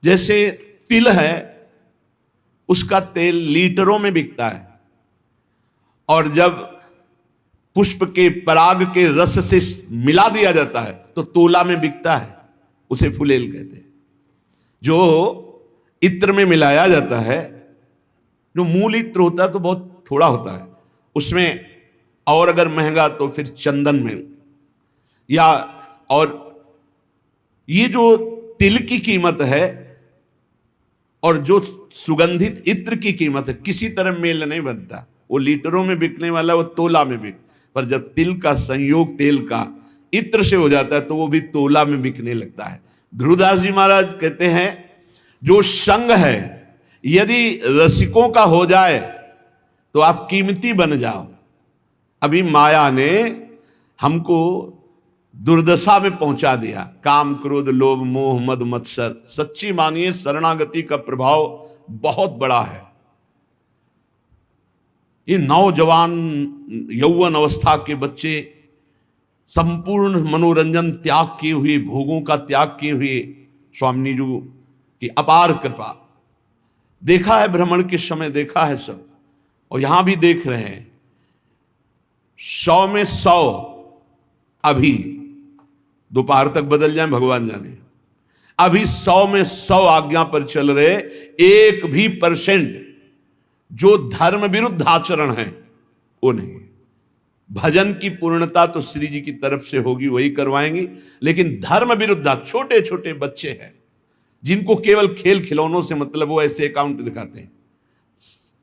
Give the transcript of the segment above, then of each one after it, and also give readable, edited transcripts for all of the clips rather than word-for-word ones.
जैसे तिल है, उसका तेल लीटरों में बिकता है, और जब पुष्प के पराग के रस से मिला दिया जाता है तो तोला में बिकता है, उसे फुलेल कहते हैं। जो इत्र में मिलाया जाता है, जो मूल इत्र होता है तो बहुत थोड़ा होता है उसमें, और अगर महंगा तो फिर चंदन में, या और ये जो तिल की कीमत है और जो सुगंधित इत्र की कीमत है किसी तरह मेल नहीं बनता। वो लीटरों में बिकने वाला वो तोला में बिक, पर जब तिल का संयोग तेल का इत्र से हो जाता है तो वो भी तोला में बिकने लगता है। ध्रुवदास जी महाराज कहते हैं जो संग है यदि रसिकों का हो जाए तो आप कीमती बन जाओ। अभी माया ने हमको दुर्दशा में पहुंचा दिया, काम क्रोध लोभ मोह मद मत्सर। सच्ची मानिए शरणागति का प्रभाव बहुत बड़ा है। ये नौजवान यौवन अवस्था के बच्चे संपूर्ण मनोरंजन त्याग किए हुए, भोगों का त्याग किए हुए, स्वामी जी की अपार कृपा। देखा है भ्रमण के समय, देखा है सब, और यहां भी देख रहे हैं। 100 में 100 अभी दोपहर तक बदल जाए भगवान जाने। अभी 100 में 100 आज्ञा पर चल रहे, 1% जो धर्म विरुद्ध आचरण है वो नहीं। भजन की पूर्णता तो श्री जी की तरफ से होगी, वही करवाएंगी, लेकिन धर्म विरुद्ध छोटे छोटे बच्चे हैं जिनको केवल खेल खिलौनों से मतलब, वो ऐसे अकाउंट दिखाते हैं।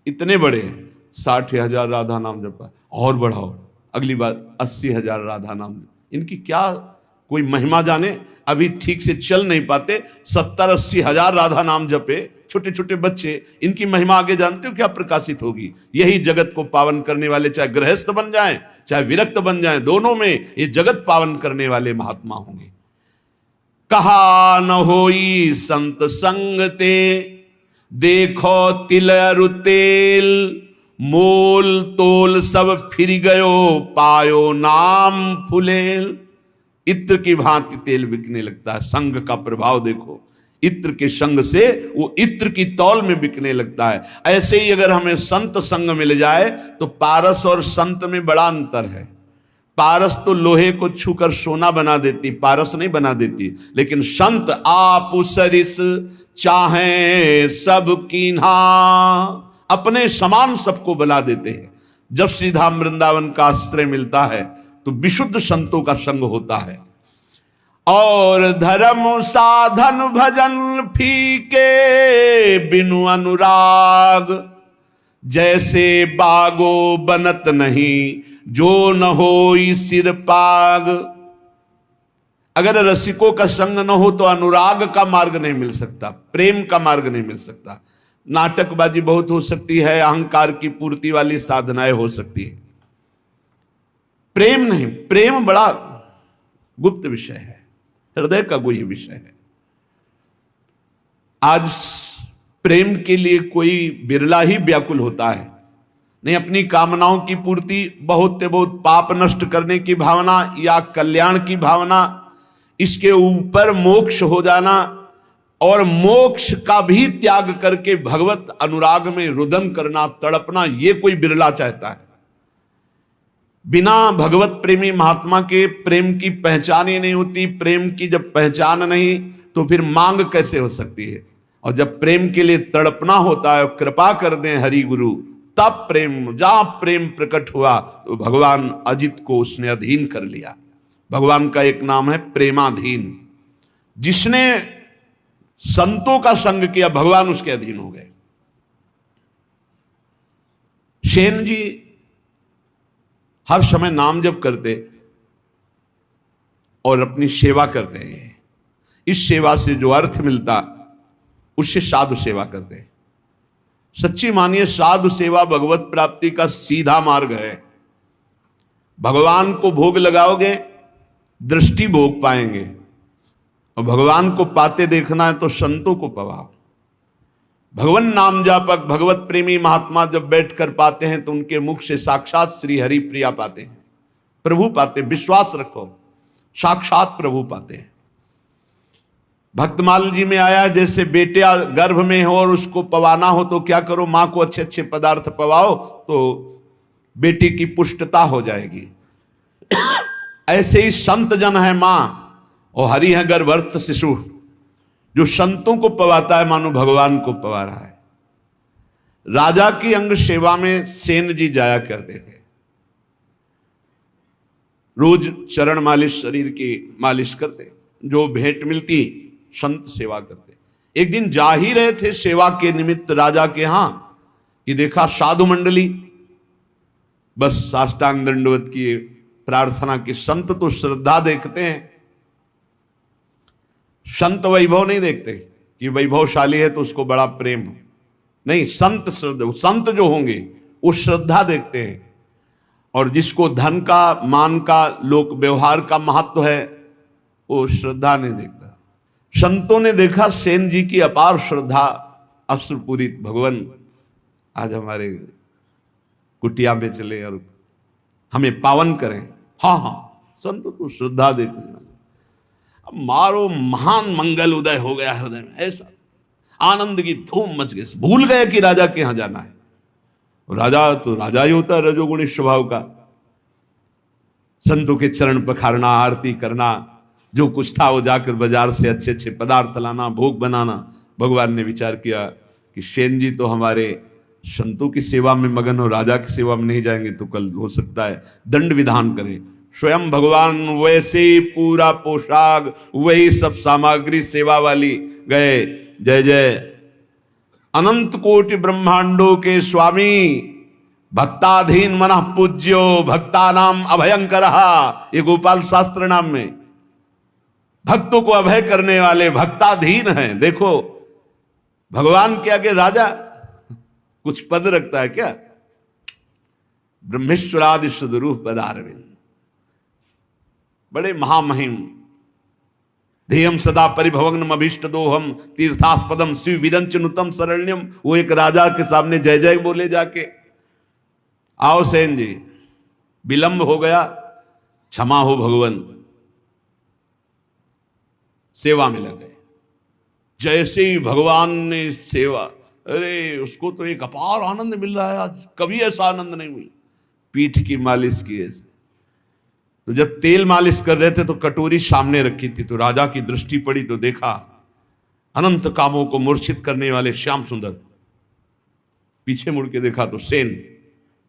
इतने बड़े हैं, 60,000 राधा नाम जपा, और बढ़ाओ अगली बार 80,000 राधा नाम। इनकी क्या कोई महिमा जाने, अभी ठीक से चल नहीं पाते, 70-80 हजार राधा नाम जपे छोटे छोटे बच्चे। इनकी महिमा आगे जानते हो क्या प्रकाशित होगी? यही जगत को पावन करने वाले, चाहे गृहस्थ बन जाएं चाहे विरक्त बन जाएं, दोनों में ये जगत पावन करने वाले महात्मा होंगे। कहा न होई संत संग ते, देखो तिल अरु तेल, मोल तोल सब फिर गयो, पायो नाम फुलेल। इत्र की भांति तेल बिकने लगता है। संग का प्रभाव देखो, इत्र के संग से वो इत्र की तौल में बिकने लगता है। ऐसे ही अगर हमें संत संग मिल जाए तो पारस और संत में बड़ा अंतर है। पारस तो लोहे को छूकर सोना बना देती, पारस नहीं बना देती, लेकिन संत आप सरिस चाहे सब कीन्हा, अपने समान सबको बना देते हैं। जब सीधा वृंदावन का आश्रय मिलता है तो विशुद्ध संतों का संग होता है। और धर्म साधन भजन फीके बिनु अनुराग, जैसे बागो बनत नहीं जो न होई सिर पाग। अगर रसिकों का संग न हो तो अनुराग का मार्ग नहीं मिल सकता, प्रेम का मार्ग नहीं मिल सकता। नाटकबाजी बहुत हो सकती है, अहंकार की पूर्ति वाली साधनाएं हो सकती है, प्रेम नहीं। प्रेम बड़ा गुप्त विषय है, हृदय का गुह्य विषय है। आज प्रेम के लिए कोई बिरला ही व्याकुल होता है। नहीं अपनी कामनाओं की पूर्ति, बहुत से बहुत पाप नष्ट करने की भावना या कल्याण की भावना, इसके ऊपर मोक्ष हो जाना, और मोक्ष का भी त्याग करके भगवत अनुराग में रुदन करना, तड़पना, ये कोई बिरला चाहता है। बिना भगवत प्रेमी महात्मा के प्रेम की पहचान ही नहीं होती। प्रेम की जब पहचान नहीं तो फिर मांग कैसे हो सकती है? और जब प्रेम के लिए तड़पना होता है, कृपा कर दें हरि गुरु, तब प्रेम, जहां प्रेम प्रकट हुआ तो भगवान अजित को उसने अधीन कर लिया। भगवान का एक नाम है प्रेमाधीन। जिसने संतों का संग किया भगवान उसके अधीन हो गए। सेन जी हर समय नाम जप करते और अपनी सेवा करते हैं। इस सेवा से जो अर्थ मिलता उससे साधु सेवा करते हैं। सच्ची मानिए साधु सेवा भगवत प्राप्ति का सीधा मार्ग है। भगवान को भोग लगाओगे दृष्टि भोग पाएंगे, और भगवान को पाते देखना है तो संतों को पवाओ। भगवान नाम जापक भगवत प्रेमी महात्मा जब बैठ कर पाते हैं तो उनके मुख से साक्षात श्री हरि प्रिया पाते हैं, प्रभु पाते। विश्वास रखो, साक्षात प्रभु पाते हैं। भक्तमाल जी में आया, जैसे बेटा गर्भ में हो और उसको पवाना हो तो क्या करो, माँ को अच्छे अच्छे पदार्थ पवाओ तो बेटी की पुष्टता हो जाएगी। ऐसे ही संत जन है माँ और हरि है गर्भस्थ शिशु। जो संतों को पवाता है मानो भगवान को पवा रहा है। राजा की अंग सेवा में सेन जी जाया करते थे, रोज चरण मालिश, शरीर की मालिश करते, जो भेंट मिलती संत सेवा करते। एक दिन जा ही रहे थे सेवा के निमित्त राजा के यहां कि देखा साधु मंडली बस साष्टांग दंडवत की प्रार्थना की। संत तो श्रद्धा देखते हैं, संत वैभव नहीं देखते कि वैभवशाली है तो उसको बड़ा प्रेम, नहीं, संत श्रद्धा, संत जो होंगे वो श्रद्धा देखते हैं। और जिसको धन का, मान का, लोक व्यवहार का महत्व है वो श्रद्धा नहीं देखता। संतों ने देखा सेन जी की अपार श्रद्धा, अश्रुपूरित, भगवान आज हमारे कुटिया में चले और हमें पावन करें। हाँ हाँ, संत तो श्रद्धा देखने वाले। अब मारो महान मंगल उदय हो गया हृदय में, ऐसा आनंद की धूम मच गई, भूल गए कि राजा के यहां जाना है। राजा तो राजा ही होता है, रजोगुणी स्वभाव का। संतों के चरण पखारना, आरती करना, जो कुछ था वो जाकर बाजार से अच्छे अच्छे पदार्थ लाना, भोग बनाना। भगवान ने विचार किया कि सेन जी तो हमारे संतों की सेवा में मगन हो, राजा की सेवा में नहीं जाएंगे तो कल हो सकता है दंड विधान करें। स्वयं भगवान वैसे पूरा पोशाक, वही सब सामग्री सेवा वाली गए। जय जय अनंत कोटि ब्रह्मांडों के स्वामी, भक्ताधीन मनः पूज्यो, भक्ता नाम अभयंकर। ये गोपाल शास्त्र नाम में भक्तों को अभय करने वाले भक्ताधीन हैं। देखो भगवान के आगे राजा कुछ पद रखता है क्या? ब्रह्मेश्वरादि सुदरूप पदारविंद, बड़े महामहिम। ध्येयम सदा परिभवग्नम अभीष्ट दोहम तीर्थास्पदम शिव विरंचनुतम शरण्यम। वो एक राजा के सामने जय जय बोले जाके। आओ सेन जी, विलंब हो गया, क्षमा हो भगवान। सेवा में लग गए। जैसे ही भगवान ने सेवा, अरे उसको तो एक अपार आनंद मिल रहा है आज, कभी ऐसा आनंद नहीं मिला। पीठ की मालिश की ऐसे, तो जब तेल मालिश कर रहे थे तो कटोरी सामने रखी थी, तो राजा की दृष्टि पड़ी तो देखा अनंत कामों को मूर्छित करने वाले श्याम सुंदर। पीछे मुड़ के देखा तो सेन,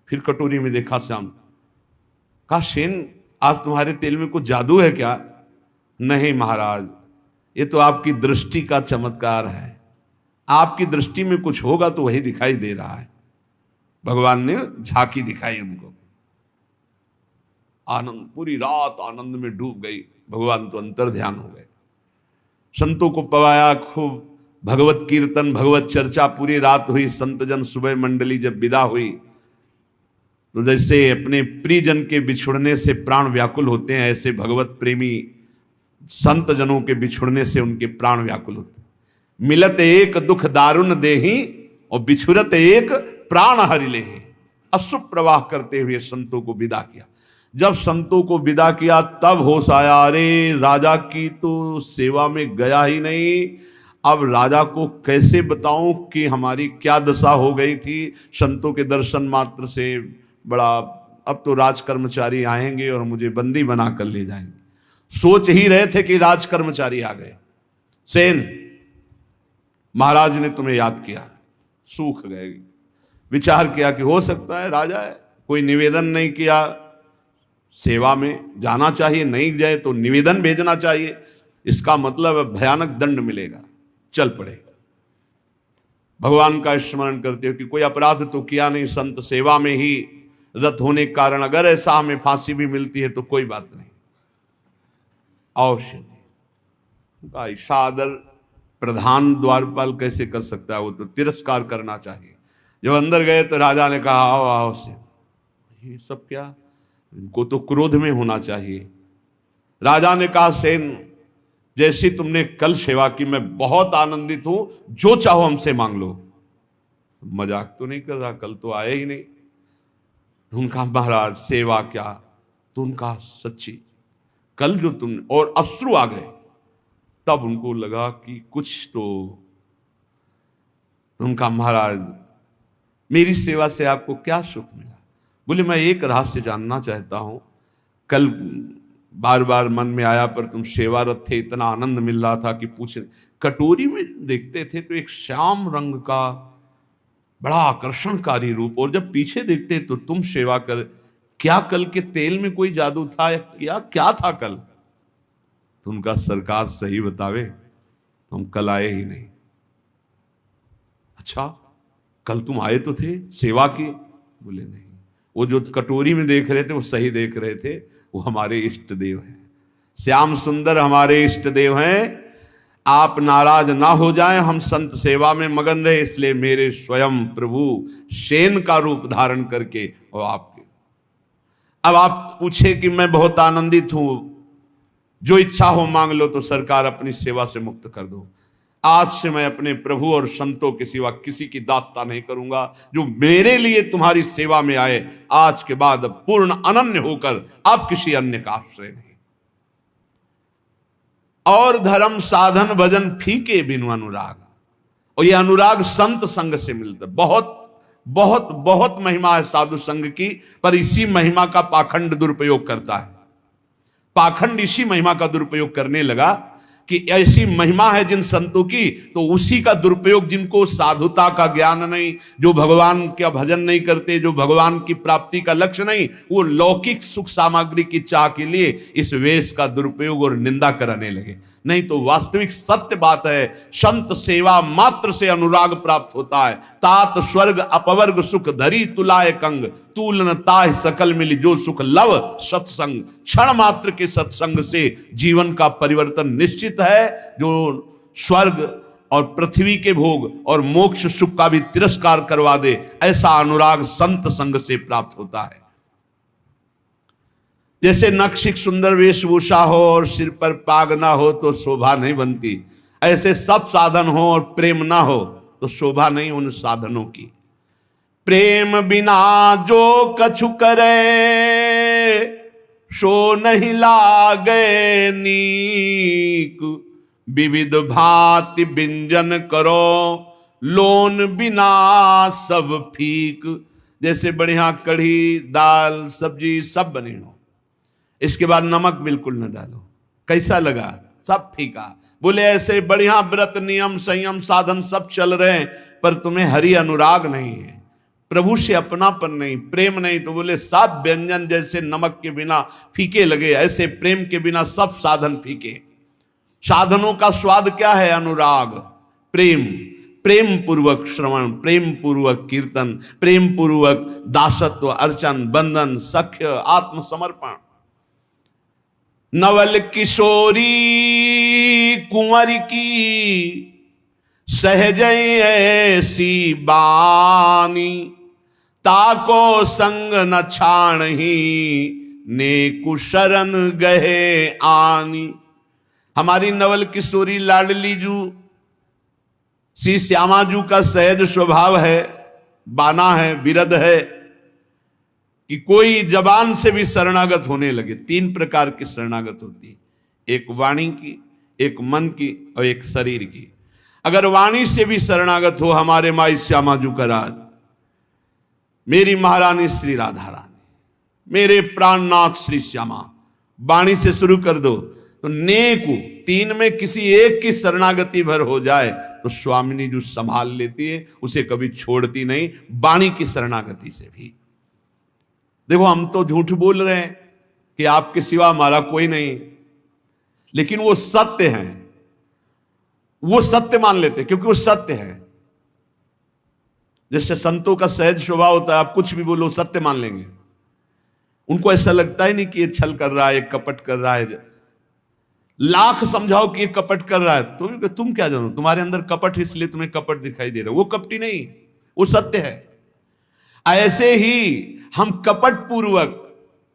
फिर कटोरी में देखा श्याम। कहा सेन, आज तुम्हारे तेल में कुछ जादू है क्या? नहीं महाराज, ये तो आपकी दृष्टि का चमत्कार है। आपकी दृष्टि में कुछ होगा तो वही दिखाई दे रहा है। भगवान ने झांकी दिखाई उनको। आनंद, पूरी रात आनंद में डूब गई। भगवान तो अंतर ध्यान हो गए। संतों को पवाया खूब, भगवत कीर्तन, भगवत चर्चा पूरी रात हुई। संत जन सुबह मंडली जब विदा हुई तो जैसे अपने प्रियजन के बिछुड़ने से प्राण व्याकुल होते हैं, ऐसे भगवत प्रेमी संत जनों के बिछुड़ने से उनके प्राण व्याकुल होते। मिलत एक दुख दारुण देही और बिछुरत एक प्राण हरि लेहि। अश्रु प्रवाह करते हुए संतों को विदा किया। जब संतों को विदा किया तब होश आया, अरे राजा की तो सेवा में गया ही नहीं। अब राजा को कैसे बताऊं कि हमारी क्या दशा हो गई थी। संतों के दर्शन मात्र से बड़ा, अब तो राज कर्मचारी आएंगे और मुझे बंदी बना कर ले जाएंगे। सोच ही रहे थे कि राज कर्मचारी आ गए। सेन, महाराज ने तुम्हें याद किया, सूख गए। विचार किया कि हो सकता है राजा है, कोई निवेदन नहीं किया, सेवा में जाना चाहिए, नहीं जाए तो निवेदन भेजना चाहिए, इसका मतलब भयानक दंड मिलेगा। चल पड़े। भगवान का स्मरण करते हो कि कोई अपराध तो किया नहीं, संत सेवा में ही रत होने के कारण अगर ऐसा हमें फांसी भी मिलती है तो कोई बात नहीं। अवश्य का इशादर प्रधान द्वारपाल कैसे कर सकता है, वो तो तिरस्कार करना चाहिए। जब अंदर गए तो राजा ने कहा आओ आओ से, ये सब क्या, इनको तो क्रोध में होना चाहिए। राजा ने कहा सेन, जैसी तुमने कल सेवा की मैं बहुत आनंदित हूं, जो चाहो हमसे मांग लो। मजाक तो नहीं कर रहा, कल तो आए ही नहीं। तो उनका महाराज सेवा क्या, तो उनका सच्ची कल जो तुमने, और अश्रु आ गए। तब उनको लगा कि कुछ तो उनका महाराज मेरी सेवा से आपको क्या सुख मिला। बोले मैं एक रहस्य जानना चाहता हूं, कल बार बार मन में आया पर तुम सेवारत थे, इतना आनंद मिल रहा था कि पूछ। कटोरी में देखते थे तो एक श्याम रंग का बड़ा आकर्षणकारी रूप, और जब पीछे देखते तो तुम सेवा कर, क्या कल के तेल में कोई जादू था या क्या था कल? तो उनका सरकार सही बतावे, हम कल आए ही नहीं। अच्छा कल तुम आए तो थे सेवा की? बोले नहीं, वो जो कटोरी में देख रहे थे वो सही देख रहे थे, वो हमारे इष्ट देव हैं, श्याम सुंदर हमारे इष्ट देव हैं। आप नाराज ना हो जाएं, हम संत सेवा में मगन रहे, इसलिए मेरे स्वयं प्रभु शेन का रूप धारण करके और आपके। अब आप पूछे कि मैं बहुत आनंदित हूं, जो इच्छा हो मांग लो, तो सरकार अपनी सेवा से मुक्त कर दो। आज से मैं अपने प्रभु और संतों के सिवा किसी की दास्ता नहीं करूंगा, जो मेरे लिए तुम्हारी सेवा में आए, आज के बाद पूर्ण अनन्य होकर अब किसी अन्य का आश्रय नहीं। और धर्म साधन भजन फीके बिनु अनुराग, और यह अनुराग संत संग से मिलता। बहुत बहुत बहुत महिमा है साधु संग की, पर इसी महिमा का पाखंड दुरुपयोग करता है। पाखंड इसी महिमा का दुरुपयोग करने लगा कि ऐसी महिमा है जिन संतों की, तो उसी का दुरुपयोग, जिनको साधुता का ज्ञान नहीं, जो भगवान का भजन नहीं करते, जो भगवान की प्राप्ति का लक्ष्य नहीं, वो लौकिक सुख सामग्री की चाह के लिए इस वेश का दुरुपयोग और निंदा कराने लगे। नहीं तो वास्तविक सत्य बात है, संत सेवा मात्र से अनुराग प्राप्त होता है। तात स्वर्ग अपवर्ग सुख धरी तुलाय कंग, तूलन ताह सकल मिली जो सुख लव सत्संग। क्षण मात्र के सत्संग से जीवन का परिवर्तन निश्चित है, जो स्वर्ग और पृथ्वी के भोग और मोक्ष सुख का भी तिरस्कार करवा दे, ऐसा अनुराग संत संग से प्राप्त होता है। जैसे नक्शिक सुंदर वेशभूषा हो और सिर पर पाग ना हो तो शोभा नहीं बनती, ऐसे सब साधन हो और प्रेम ना हो तो शोभा नहीं उन साधनों की। प्रेम बिना जो कछु करे सो नहीं लागे नीक, विविध भांति व्यंजन करो लोन बिना सब फीक। जैसे बढ़िया कढ़ी दाल सब्जी सब बने हो, इसके बाद नमक बिल्कुल न डालो, कैसा लगा? सब फीका। बोले ऐसे बढ़िया व्रत नियम संयम साधन सब चल रहे हैं, पर तुम्हें हरि अनुराग नहीं है, प्रभु से अपनापन नहीं, प्रेम नहीं, तो बोले सब व्यंजन जैसे नमक के बिना फीके लगे, ऐसे प्रेम के बिना सब साधन फीके। साधनों का स्वाद क्या है? अनुराग, प्रेम, प्रेम पूर्वक श्रवण, प्रेम पूर्वक कीर्तन, प्रेम पूर्वक दासत्व, अर्चन, बंधन, सख्य, आत्मसमर्पण। नवल किशोरी कुंवर की सहज ऐसी बानी, ताको संग न छाणही नेकु शरण गहे आनी। हमारी नवल किशोरी लाडली जू श्री श्यामा जू का सहज स्वभाव है, बाना है, विरध है कि कोई जबान से भी शरणागत होने लगे। तीन प्रकार की शरणागत होती है, एक वाणी की, एक मन की और एक शरीर की। अगर वाणी से भी शरणागत हो हमारे माई श्यामा जू का राज, मेरी महारानी श्री राधा रानी, मेरे प्राणनाथ श्री श्यामा, वाणी से शुरू कर दो तो नेकु, तीन में किसी एक की शरणागति भर हो जाए तो स्वामिनी जो संभाल लेती है, उसे कभी छोड़ती नहीं, वाणी की शरणागति से भी। देखो हम तो झूठ बोल रहे हैं कि आपके सिवा हमारा कोई नहीं, लेकिन वो सत्य है, वो सत्य मान लेते क्योंकि वो सत्य है। जैसे संतों का सहज स्वभाव होता है, आप कुछ भी बोलो सत्य मान लेंगे। उनको ऐसा लगता ही नहीं कि ये छल कर रहा है, कपट कर रहा है। लाख समझाओ कि ये कपट कर रहा है, तुम क्या जानो, तुम्हारे अंदर कपट है इसलिए तुम्हें कपट दिखाई दे रहा है। वो कपटी नहीं, वो सत्य है। ऐसे ही हम कपट पूर्वक,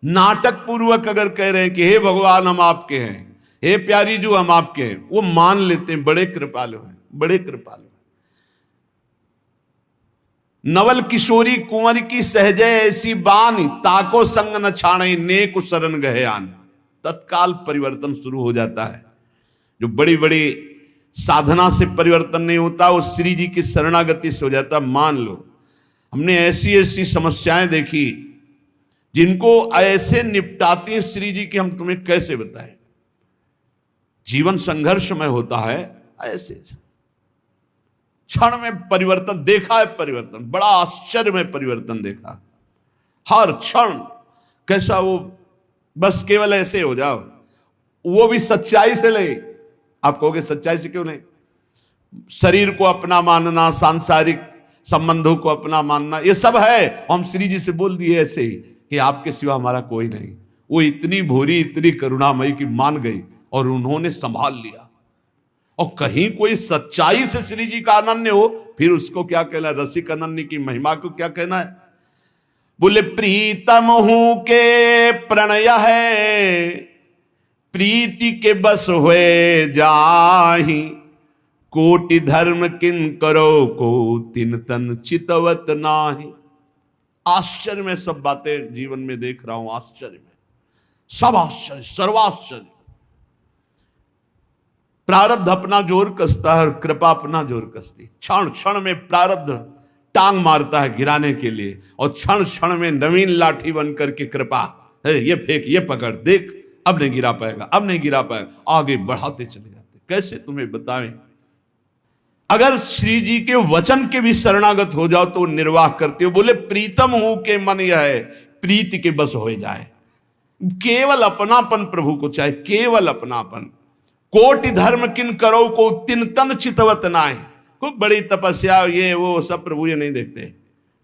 नाटक पूर्वक अगर कह रहे हैं कि हे भगवान हम आपके हैं, हे प्यारी जो हम आपके हैं, वो मान लेते हैं, बड़े कृपालु हैं, बड़े कृपालु हैं। नवल किशोरी कुंवर की सहजे ऐसी बानी, ताको संग न छाणे नेकु शरण गहे आन। तत्काल परिवर्तन शुरू हो जाता है। जो बड़ी बड़ी साधना से परिवर्तन नहीं होता, वो श्री जी की शरणागति से हो जाता। मान लो हमने ऐसी ऐसी समस्याएं देखी जिनको ऐसे निपटाते हैं श्री जी कि हम तुम्हें कैसे बताएं। जीवन संघर्षमय होता है, ऐसे क्षण में परिवर्तन देखा है, परिवर्तन बड़ा आश्चर्य में परिवर्तन देखा। हर क्षण कैसा वो, बस केवल ऐसे हो जाओ, वो भी सच्चाई से ले। आप कहोगे सच्चाई से क्यों नहीं? शरीर को अपना मानना, सांसारिक संबंधों को अपना मानना, ये सब है। हम श्री जी से बोल दिए ऐसे ही कि आपके सिवा हमारा कोई नहीं। वो इतनी भोरी, इतनी करुणामयी की मान गई और उन्होंने संभाल लिया। और कहीं कोई सच्चाई से श्री जी का अनन्य हो, फिर उसको क्या कहना? रसिक अनन्य की महिमा को क्या कहना है? बोले प्रीतम हूं के प्रणय है, प्रीति के बस हुए जाहि, कोटि धर्म किन करो को तिन तन चितवत नाही। आश्चर्य में सब बातें जीवन में देख रहा हूं, आश्चर्य में सब आश्चर्य, सर्वाश्चर्य। प्रारब्ध अपना जोर कसता है और कृपा अपना जोर कसती। क्षण क्षण में प्रारब्ध टांग मारता है गिराने के लिए, और क्षण क्षण में नवीन लाठी बनकर के कृपा, ये फेंक, ये पकड़, देख अब नहीं गिरा पाएगा, अब नहीं गिरा पाएगा, आगे बढ़ाते चले जाते। कैसे तुम्हें बताएं? अगर श्री जी के वचन के भी शरणागत हो जाओ तो निर्वाह करते हो। बोले प्रीतम हूं के मन यह है, प्रीति के बस हो जाए। केवल अपनापन प्रभु को चाहे, केवल अपनापन। कोटि धर्म किन करो को तिन तन चितवत नाय। खूब बड़ी तपस्या ये वो सब प्रभु ये नहीं देखते,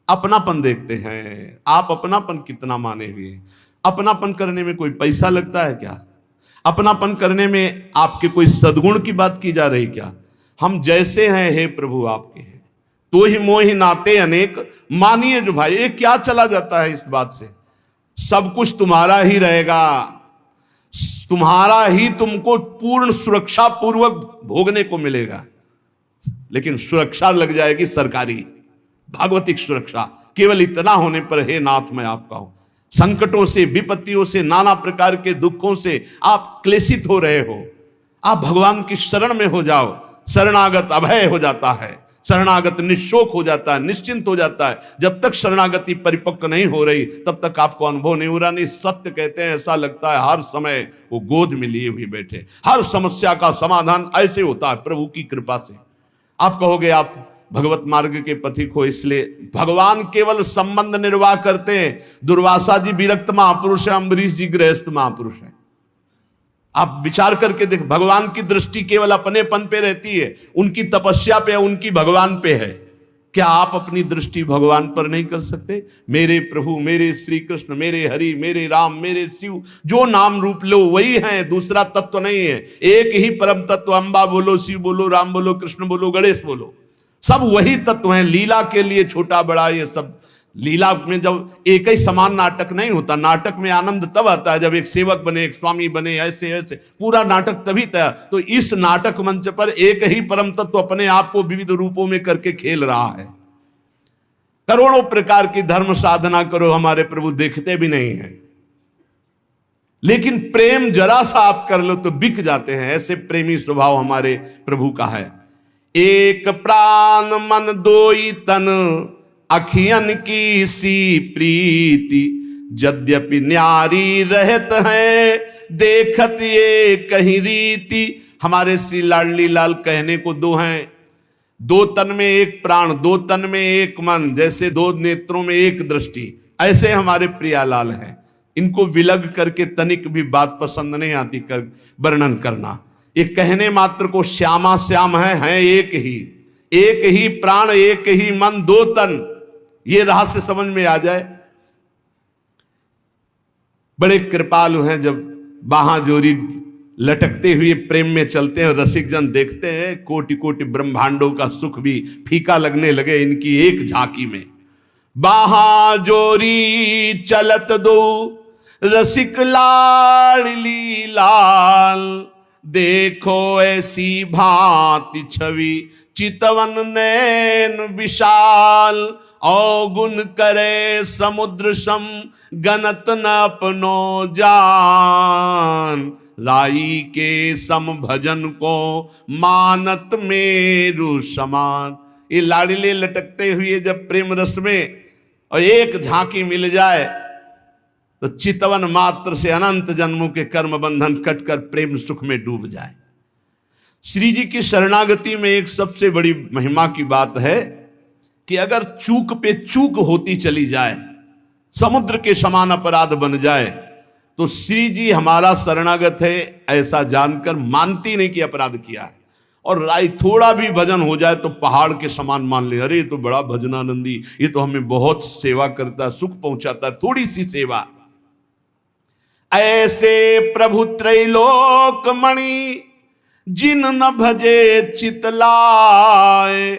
अपनापन देखते हैं। आप अपनापन कितना माने हुए? अपनापन करने में कोई पैसा लगता है क्या? अपनापन करने में आपके कोई सद्गुण की बात की जा रही क्या? हम जैसे हैं हे प्रभु आपके हैं, तो ही मोहि नाते अनेक मानिए जो भाई। ये क्या चला जाता है इस बात से? सब कुछ तुम्हारा ही रहेगा, तुम्हारा ही तुमको पूर्ण सुरक्षा पूर्वक भोगने को मिलेगा, लेकिन सुरक्षा लग जाएगी सरकारी, भागवतिक सुरक्षा। केवल इतना होने पर हे नाथ मैं आपका हूं। संकटों से, विपत्तियों से, नाना प्रकार के दुखों से आप क्लेशित हो रहे हो, आप भगवान की शरण में हो जाओ। शरणागत अभय हो जाता है, शरणागत निशोक हो जाता है, निश्चिंत हो जाता है। जब तक शरणागति परिपक्व नहीं हो रही तब तक आपको अनुभव नहीं हो रहा। नहीं, सत्य कहते हैं, ऐसा लगता है हर समय वो गोद में लिए हुए बैठे। हर समस्या का समाधान ऐसे होता है प्रभु की कृपा से। आप कहोगे आप भगवत मार्ग के पथिक हो, इसलिए भगवान केवल संबंध निर्वाह करते हैं। दुर्वासा जी विरक्त महापुरुष है, अम्बरीश जी गृहस्थ महापुरुष है। आप विचार करके देख, भगवान की दृष्टि केवल अपनेपन पे रहती है, उनकी तपस्या पे, उनकी भगवान पे है। क्या आप अपनी दृष्टि भगवान पर नहीं कर सकते? मेरे प्रभु, मेरे श्री कृष्ण, मेरे हरि, मेरे राम, मेरे शिव, जो नाम रूप लो वही है, दूसरा तत्व नहीं है। एक ही परम तत्व, अम्बा बोलो, शिव बोलो, राम बोलो, कृष्ण बोलो, गणेश बोलो, सब वही तत्व हैं। लीला के लिए छोटा बड़ा ये सब, लीला में जब एक ही समान नाटक नहीं होता। नाटक में आनंद तब आता है जब एक सेवक बने, एक स्वामी बने, ऐसे ऐसे पूरा नाटक तभी तैयार। तो इस नाटक मंच पर एक ही परम तत्व अपने आप को विविध रूपों में करके खेल रहा है। करोड़ों प्रकार की धर्म साधना करो, हमारे प्रभु देखते भी नहीं है, लेकिन प्रेम जरा सा आप कर लो तो बिक जाते हैं। ऐसे प्रेमी स्वभाव हमारे प्रभु का है। एक प्राण मन दोई तन, अखियन की सी प्रीति, यद्यपि न्यारी रहत है, देखत ये कहीं रीति। हमारे श्री लाडली लाल कहने को दो हैं, दो तन में एक प्राण, दो तन में एक मन, जैसे दो नेत्रों में एक दृष्टि, ऐसे हमारे प्रियालाल हैं। इनको विलग करके तनिक भी बात पसंद नहीं आती कर वर्णन करना। ये कहने मात्र को श्यामा श्याम है एक ही प्राण, एक ही मन, दो तन, ये रहस्य समझ में आ जाए। बड़े कृपालु हैं, जब बाहां जोरी लटकते हुए प्रेम में चलते हैं, रसिक जन देखते हैं, कोटि कोटि ब्रह्मांडों का सुख भी फीका लगने लगे इनकी एक झांकी में। बाहां जोरी चलत दो, रसिक लाडली लाल, देखो ऐसी भांति छवि, चितवन नैन विशाल, अवगुण करे समुद्र सम, गणत न अपनो जान, राई के सम भजन को मानत मेरु समान। ये लाड़िले लटकते हुए जब प्रेम रस में और एक झांकी मिल जाए तो चितवन मात्र से अनंत जन्मों के कर्म बंधन कटकर प्रेम सुख में डूब जाए। श्री जी की शरणागति में एक सबसे बड़ी महिमा की बात है कि अगर चूक पे चूक होती चली जाए, समुद्र के समान अपराध बन जाए, तो श्री जी हमारा शरणागत है ऐसा जानकर मानती नहीं कि अपराध किया है। और राय थोड़ा भी भजन हो जाए तो पहाड़ के समान मान ले, अरे ये तो बड़ा भजनानंदी, ये तो हमें बहुत सेवा करता, सुख पहुंचाता, थोड़ी सी सेवा। ऐसे प्रभु त्रैलोक मणि जिन न भजे चितलाए,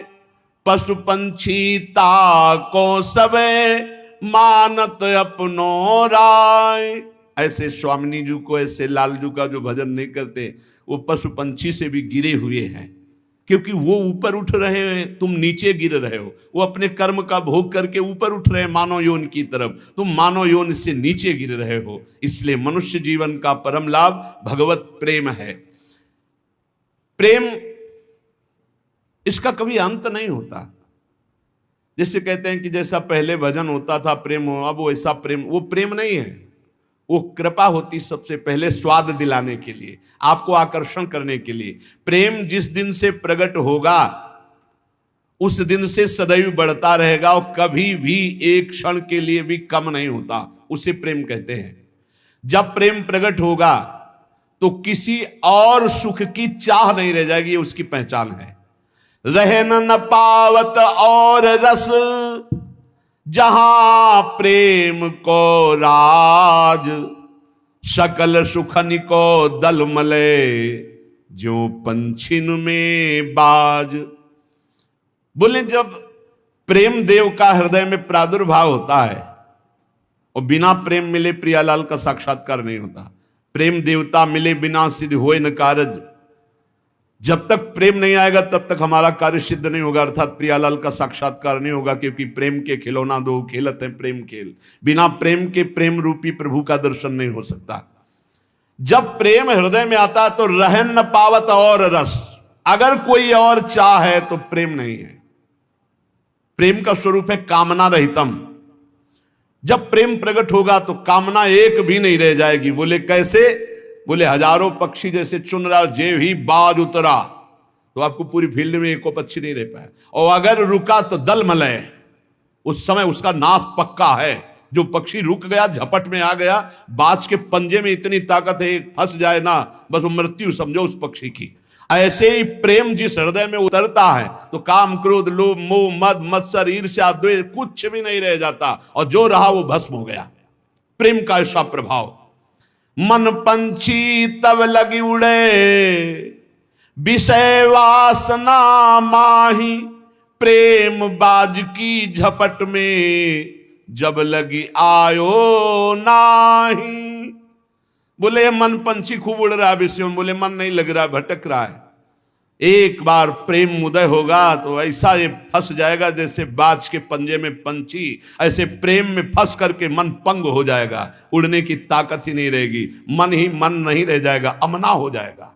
पशु पंछी ताको सबे मानत अपनो राय। ऐसे स्वामिनी जी को, ऐसे लालजू का जो भजन नहीं करते, वो पशु पंछी से भी गिरे हुए हैं, क्योंकि वो ऊपर उठ रहे हैं, तुम नीचे गिर रहे हो। वो अपने कर्म का भोग करके ऊपर उठ रहे हैं मानव यौन की तरफ, तुम मानव यौन से नीचे गिर रहे हो। इसलिए मनुष्य जीवन का परम लाभ भगवत प्रेम है। प्रेम इसका कभी अंत नहीं होता। जैसे कहते हैं कि जैसा पहले भजन होता था प्रेम हो, अब वैसा प्रेम, वो प्रेम नहीं है, वो कृपा होती सबसे पहले स्वाद दिलाने के लिए, आपको आकर्षण करने के लिए। प्रेम जिस दिन से प्रकट होगा उस दिन से सदैव बढ़ता रहेगा और कभी भी एक क्षण के लिए भी कम नहीं होता, उसे प्रेम कहते हैं। जब प्रेम प्रकट होगा तो किसी और सुख की चाह नहीं रह जाएगी, ये उसकी पहचान है। रहन न पावत और रस जहां प्रेम को राज, सकल सुखन को दल मले जो पंछिन में बाज। बोले जब प्रेम देव का हृदय में प्रादुर्भाव होता है और बिना प्रेम मिले प्रियालाल का साक्षात्कार नहीं होता। प्रेम देवता मिले बिना सिद्ध होए न कारज। जब तक प्रेम नहीं आएगा तब तक हमारा कार्य सिद्ध नहीं होगा, अर्थात प्रियालाल का साक्षात्कार नहीं होगा, क्योंकि प्रेम के खिलौना दो खेलत है प्रेम खेल। बिना प्रेम के प्रेम रूपी प्रभु का दर्शन नहीं हो सकता। जब प्रेम हृदय में आता है तो रहन न पावत और रस, अगर कोई और चाह है तो प्रेम नहीं है। प्रेम का स्वरूप है कामना रहितम। जब प्रेम प्रकट होगा तो कामना एक भी नहीं रह जाएगी। बोले कैसे? बोले हजारों पक्षी जैसे चुन रहा, जे ही बाज उतरा तो आपको पूरी फील्ड में एक पक्षी नहीं रह पाया, और अगर रुका तो दल मलय, उस समय उसका नाक पक्का है। जो पक्षी रुक गया, झपट में आ गया, बाज के पंजे में इतनी ताकत है, फंस जाए ना बस वो मृत्यु समझो उस पक्षी की। ऐसे ही प्रेम जिस हृदय में उतरता है तो काम क्रोध लोभ मोह मद मत्सर ईर्ष्या द्वेष कुछ भी नहीं रह जाता, और जो रहा वो भस्म हो गया। प्रेम का ऐसा प्रभाव। मन पंछी तब लगी उड़े विषय वासना माही, प्रेम बाज की झपट में जब लगी आयो नाही। बोले मन पंछी खूब उड़ रहा है विषयों में, बोले मन नहीं लग रहा, भटक रहा है। एक बार प्रेम उदय होगा तो ऐसा ये फंस जाएगा जैसे बाज के पंजे में पंछी, ऐसे प्रेम में फंस करके मन पंग हो जाएगा, उड़ने की ताकत ही नहीं रहेगी, मन ही मन नहीं रह जाएगा, अमना हो जाएगा।